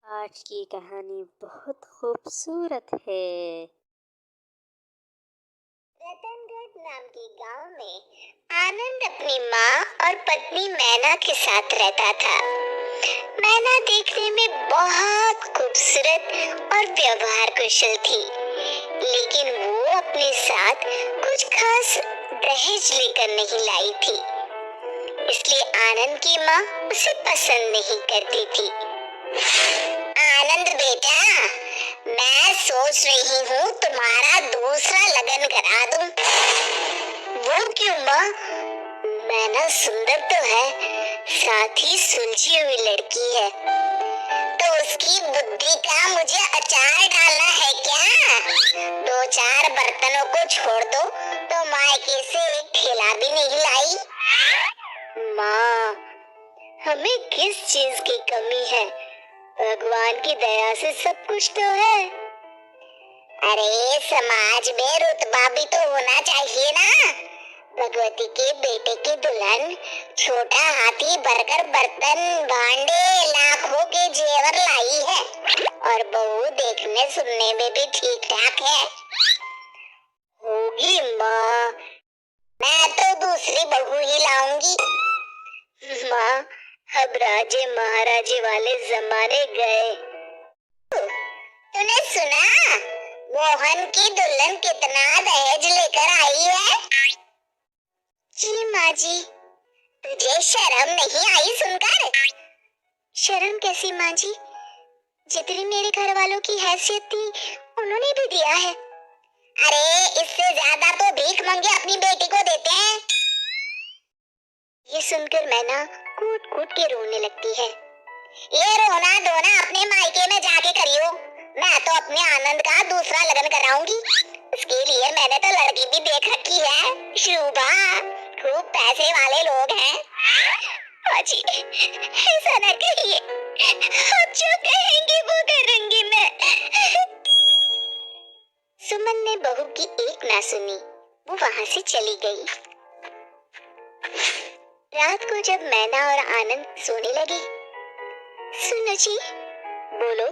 आज की कहानी बहुत खूबसूरत है। रतनगढ़ नाम के गांव में आनंद अपनी माँ और पत्नी मैना के साथ रहता था। मैना देखने में बहुत खूबसूरत और व्यवहार कुशल थी, लेकिन वो अपने साथ कुछ खास दहेज लेकर नहीं लाई थी, इसलिए आनंद की माँ उसे पसंद नहीं करती थी। आनंद बेटा, मैं सोच रही हूँ तुम्हारा दूसरा लगन करा दूं। वो क्यों माँ? मैना सुंदर तो है, साथ ही सुलझी हुई लड़की है, तो उसकी बुद्धि का मुझे अचार डालना है क्या? दो चार बर्तनों को छोड़ दो तो मायके से एक ठेला भी नहीं लाई। माँ, हमें किस चीज की कमी है? भगवान की दया से सब कुछ तो है। अरे समाज में रुतबा भी तो होना चाहिए ना। भगवती के बेटे की दुल्हन छोटा हाथी भरकर बर्तन भांडे लाखों के जेवर लाई है, और बहू देखने सुनने में भी ठीक ठाक है। होगी माँ, मैं तो दूसरी बहू ही लाऊंगी। माँ, अब राजे महाराजे वाले जमाने गए। तूने सुना मोहन की दुल्हन कितना दहेज लेकर आई है? जी माँ जी। तुझे शर्म नहीं आई सुनकर? शर्म कैसी माँ जी, जितनी मेरे घर वालों की हैसियत थी उन्होंने भी दिया है। अरे इससे ज्यादा तो भीख मंगे अपनी बेटी को देते हैं। ये सुनकर मैना कूट कूट के रोने लगती है। ये रोना धोना अपने मायके में जाके करियो, मैं तो अपने आनंद का दूसरा लगन कराऊंगी। उसके लिए मैंने तो लड़की भी देख रखी है, शुभा, खूब पैसे वाले लोग हैं। बाजी, ऐसा न कहिए, आप जो कहेंगे वो करूंगी मैं। सुमन ने बहू की एक ना सुनी, वो वहां से चली गई। रात को जब मैना और आनंद सोने लगे, सुनो जी। बोलो।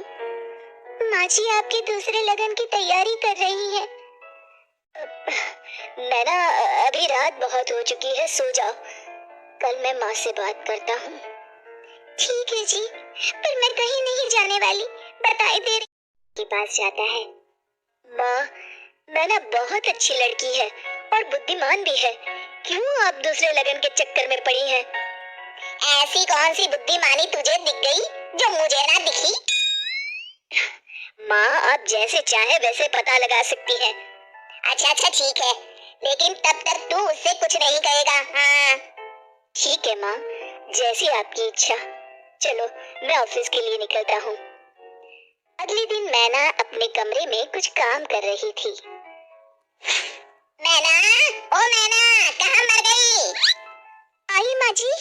माँ जी आपके दूसरे लगन की तैयारी कर रही है। मैना, अभी रात बहुत हो चुकी है, सो जाओ, कल मैं माँ से बात करता हूँ। ठीक है जी, पर मैं कहीं नहीं जाने वाली, बताए दे रही के पास जाता है। माँ, मैना बहुत अच्छी लड़की है और बुद्धिमान भी है, क्यों आप दूसरे लगन के चक्कर में पड़ी हैं? ऐसी कौन सी बुद्धिमानी तुझे दिख गई जो मुझे ना दिखी? माँ, आप जैसे चाहे वैसे पता लगा सकती हैं। अच्छा अच्छा ठीक है, लेकिन तब तक तू उससे कुछ नहीं कहेगा। हाँ ठीक है माँ, जैसी आपकी इच्छा। चलो मैं ऑफिस के लिए निकलता हूँ। अगले दिन मैना अपने कमरे में कुछ काम कर रही थी। मैना, ओ मैना, कहाँ मर गई? आई माँ जी।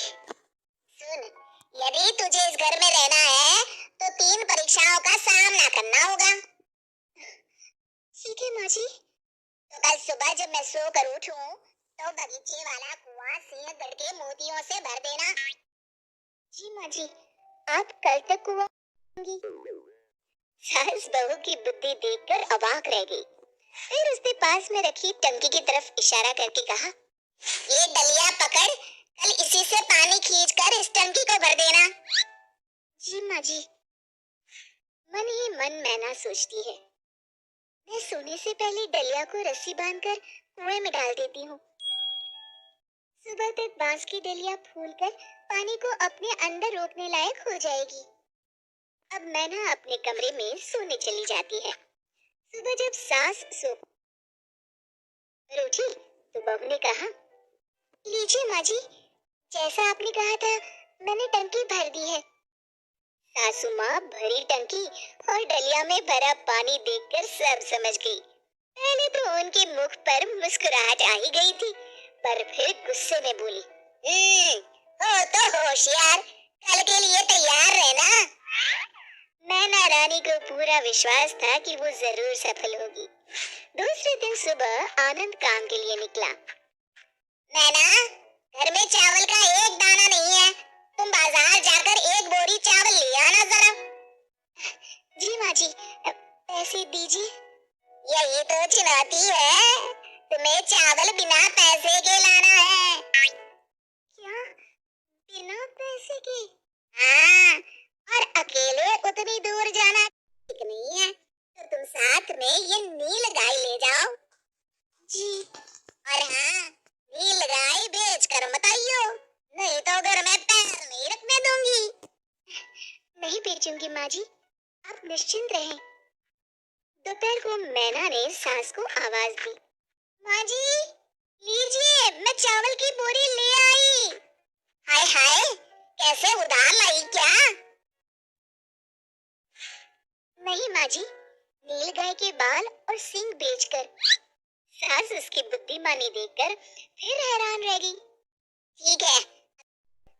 सुन, यदि तुझे इस घर में रहना है तो 3 परीक्षाओं का सामना करना होगा। ठीक है माँ जी। तो कल सुबह जब मैं सोकर उठूं तो बगीचे वाला कुआं सिंहगढ़ के मोतियों से भर देना। जी माँ जी। आप कल तक कुआं होंगी? सास बहू की बुद्धि देखकर अवाक रह गई। फिर उसने पास में रखी टंकी की तरफ इशारा करके कहा, ये डलिया पकड़, कल इसी से पानी खींचकर इस टंकी को भर देना। जी माँ जी। मन ही मन मैना सोचती है, मैं सोने से पहले डलिया को रस्सी बांधकर कुएं में डाल देती हूँ। सुबह तक बांस की डलिया फूलकर पानी को अपने अंदर रोकने लायक हो जाएगी। अब मैना अपने कमरे में सोने चली जाती है। सुबह जब सास सो उठी तो बहू ने कहा, लीजिए माँ जी, जैसा आपने कहा था मैंने टंकी भर दी है। सासू माँ भरी टंकी और डलिया में भरा पानी देखकर सब समझ गई। पहले तो उनके मुख पर मुस्कुराहट आ ही गई थी, पर फिर गुस्से में बोली, हो तो होशियार, कल के लिए तैयार रहना। मैना रानी को पूरा विश्वास था कि वो जरूर सफल होगी। दूसरे दिन सुबह आनंद काम के लिए निकला। मैना, घर में चावल का एक दाना नहीं है, तुम बाजार जाकर बेचूंगी माँ जी, आप निश्चिंत रहें। दोपहर को मैना ने सास को आवाज दी। माँ जी, लीजिए, मैं चावल की बोरी ले आई। हाय हाय, कैसे उधार लाई क्या? नहीं माँ जी, नील गाय के बाल और सींग बेचकर। सास उसकी बुद्धिमानी देखकर फिर हैरान रह गई। ठीक है,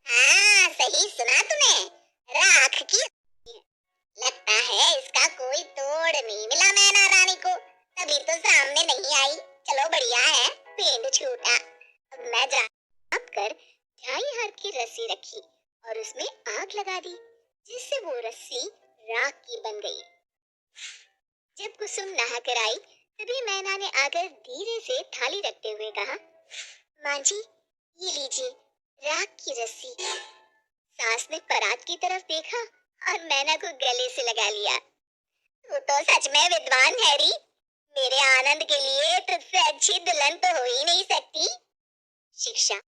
हाँ सही सुना तूने, राख की। लगता है इसका कोई तोड़ नहीं मिला मैना रानी को, तभी तो सामने नहीं आई। चलो बढ़िया है, पेंड छूटा। अब मैं जाप कर ढाई हाथ की रस्सी रखी और उसमें आग लगा दी, जिससे वो रस्सी राख की बन गई। जब कुसुम नहा कर आई, तभी मैना ने आकर धीरे से थाली रखते हुए कहा, माँ जी, ये लीजिए राख की रस्सी। सास ने परात की तरफ देखा और मैना को गले से लगा लिया। तू तो सच में विद्वान है री। मेरे आनंद के लिए तुझसे अच्छी दुल्हन तो हो ही नहीं सकती। शिक्षा।